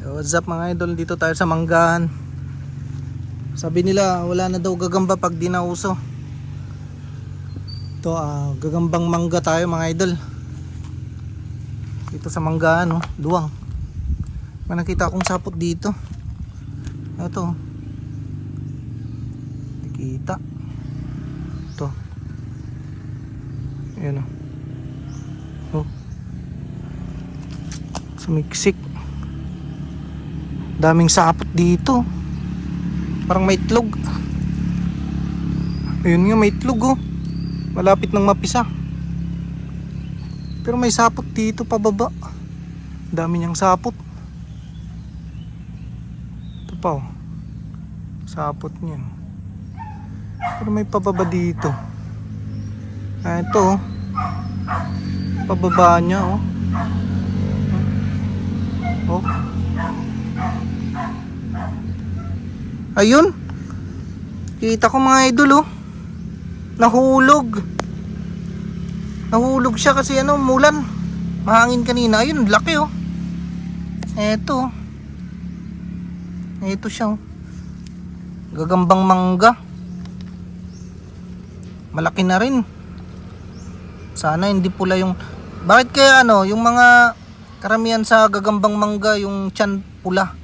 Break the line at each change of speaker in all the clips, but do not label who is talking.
What's up mga idol, dito tayo sa manggahan. Sabi nila wala na daw gagamba pag di nauso. Ito gagambang mangga tayo mga idol. Dito sa manggahan duwang. May nakita akong sapot dito. Ito. Nakita. Ito. Ayan sumiksik. Daming sapot dito. Parang may itlog. Ayun nga, may itlog malapit nang mapisa. Pero may sapot dito pababa. Dami niyang sapot. Ito pa sapot niya. Pero may pababa dito. Ito pababa niya ayun, kita ko mga idol nahulog siya kasi mulan, mahangin kanina. Ayun, laki eto siya gagambang mangga, malaki na rin. Sana hindi pula yung, bakit kaya yung mga karamihan sa gagambang mangga yung tiyan pula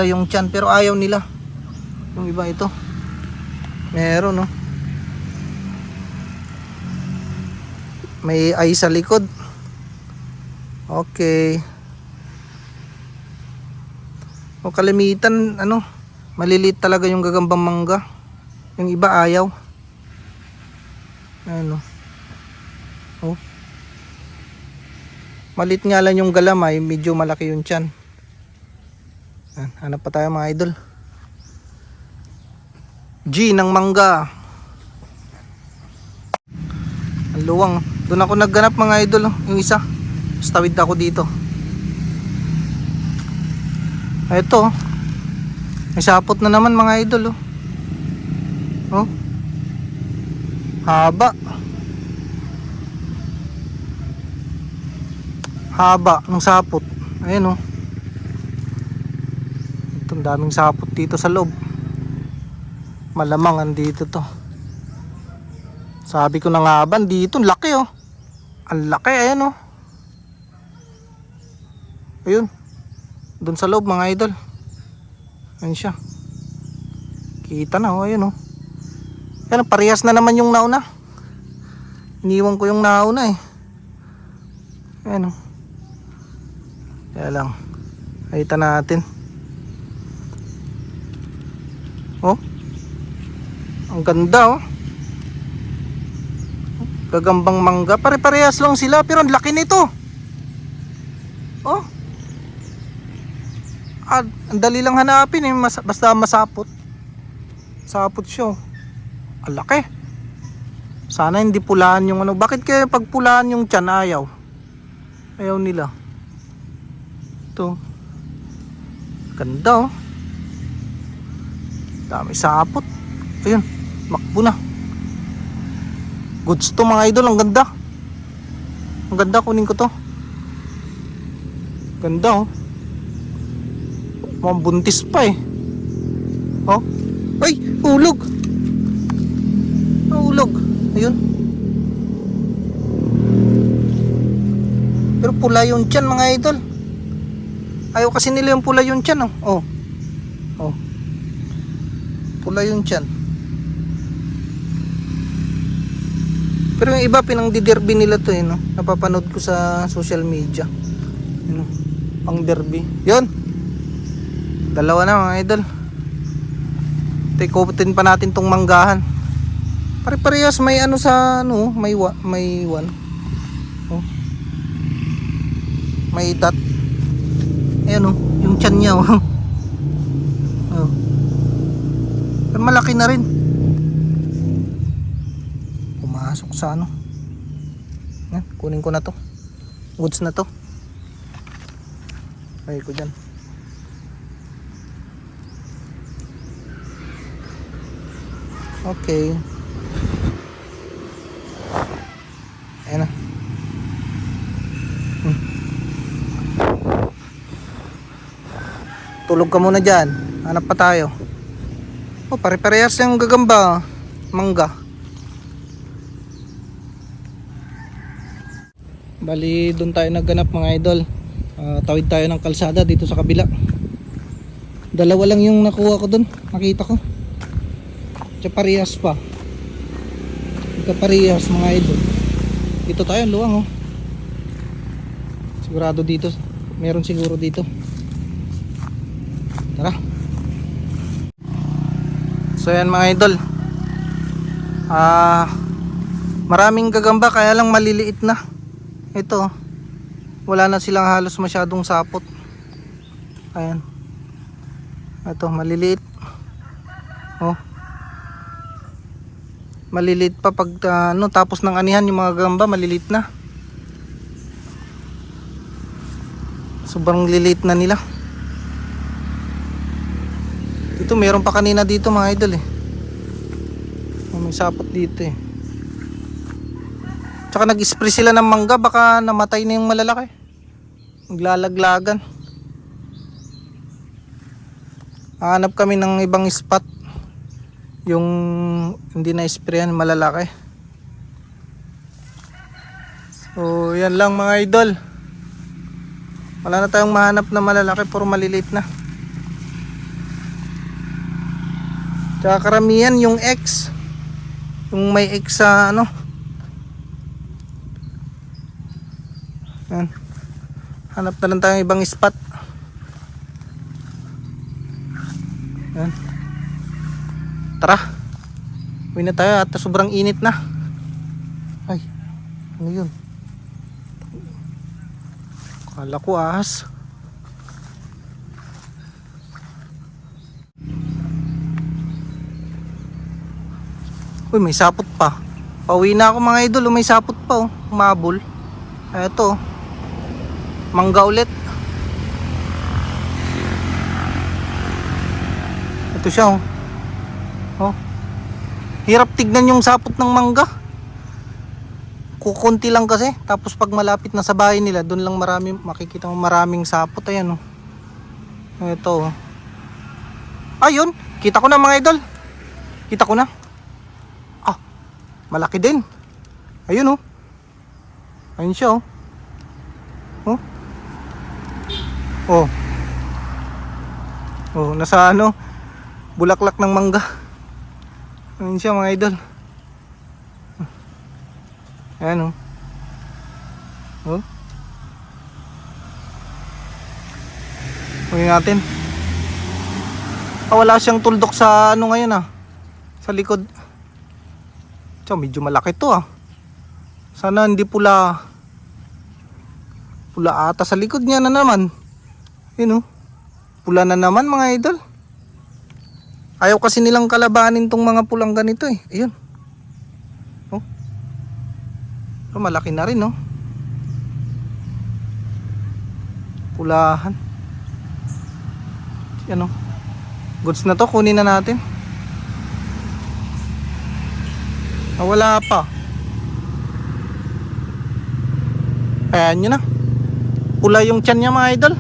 yung tiyan, pero ayaw nila. Yung iba ito meron may eye sa likod. Okay, kalimitan maliliit talaga yung gagambang mangga, yung iba ayaw. Malit nga lang yung galamay, medyo malaki yung tiyan. Hanap pa tayo mga idol. G ng mangga. Ang luwang. Doon ako nagganap mga idol yung isa. Tawid ako dito. Ito may sapot na naman mga idol haba ng sapot. Ayan itong daming sapot dito sa loob. Malamang andito to. Sabi ko na nga ba, dito laki ang laki. Ayan ayun doon sa loob mga idol. Ayan siya, kita na ayun Ayan, parehas na naman yung nauna. Iniwan ko yung nauna Ayan kaya lang ayita natin. Ang ganda gagambang mangga, pare-parehas lang sila pero ang laki nito. Ang dali lang hanapin basta masapot siya. Ang laki. Sana hindi pulaan yung bakit kaya pag pulaan yung tiyan ayaw nila. Ito ganda dami sapot. Ayun, makbo na. Goods to mga idol, ang ganda. Ang ganda, kunin ko to. Ganda Mga buntis pa ay, hulog. Hulog. Ayun. Pero pula yung tiyan mga idol. Ayaw kasi nila yung pula yung tiyan pula yung tiyan. Pero yung iba pinangdiderby nila to napapanood ko sa social media. Pang derby. Yun. Dalawa na mga idol. Take-open pa natin tong manggahan. Pare-parehas may sa may one. May dot. Ayan yung tiyan niya Pero malaki na rin. Pumasok sa kunin ko na to. Goods na to. Ay ko dyan. Okay. Ayan na. Tulog ka muna dyan. Hanap pa tayo. Oh, pare-parehas yung gagamba. Mangga. Bali, doon tayo nagganap mga idol. Tawid tayo ng kalsada dito sa kabila. Dalawa lang yung nakuha ko doon. Nakita ko. Tsaka parehas pa. Parehas mga idol. Dito tayo, luwang oh. Sigurado dito. Meron siguro dito. Tara. So yan mga idol. Maraming gagamba kaya lang maliliit na. Ito. Wala na silang halos masyadong sapot. Ayan. Ito maliliit. Oh. Maliliit pa pag tapos ng anihan yung mga gagamba maliliit na. Sobrang liliit na nila. Dito meron pa kanina dito mga idol eh. May sapot dito eh. Tsaka nag-spray sila ng mangga, baka namatay na yung malalaki. Maglalaglagan. Hanap kami ng ibang spot. Yung hindi na sprayan malalaki. So yan lang mga idol. Wala na tayong mahanap na malalaki, puro maliliit na. Tsaka karamihan yung X. Yung may X sa ano. Yan. Hanap na lang tayong ibang spot. Yan. Tara. Uwi na tayo at sobrang init na. Ay. Ano yun? Kala ko ahas. Uy, may sapot pa. Pauwi na ako mga idol. May sapot pa oh. Umabol. Eto. Mangga ulit. Ito siya oh. Oh. Hirap tignan yung sapot ng mangga. Kukunti lang kasi. Tapos pag malapit na sa bahay nila, doon lang marami, makikita mo maraming sapot. Ayan oh. Ito oh. Ayun. Kita ko na mga idol. Kita ko na. Ah. Malaki din. Ayun oh. Ayun siya oh. Oh. Oh. Oh, nasa ano? Bulaklak ng mangga. Ayun siya mga idol. Ayan oh. Oh. Huwag natin. Wala siyang tuldok sa ano ngayon ah. Sa likod. Tiyo, medyo malaki to ah. Sana hindi pula. Pula ata sa likod niya na naman. Yun oh. Pula na naman mga idol. Ayaw kasi nilang kalabanin tong mga pulang ganito eh. Ayun. Oh. So, malaki na rin oh. Pulahan. Yan oh. Goods na to, kunin na natin. Wala pa. Ayan nyo na. Pula yung tiyan niya mga idol.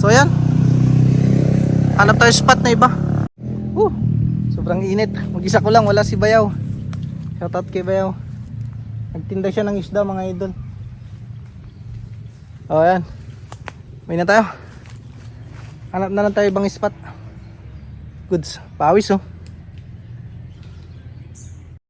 So ayan. Hanap tayo spot na iba. Sobrang init. Mag-isa ko lang, wala si Bayaw. Shoutout kay Bayaw. Nagtinda siya ng isda mga idol. O ayan. May na tayo. Hanap na lang tayo ibang spot. Goods. Pawis oh.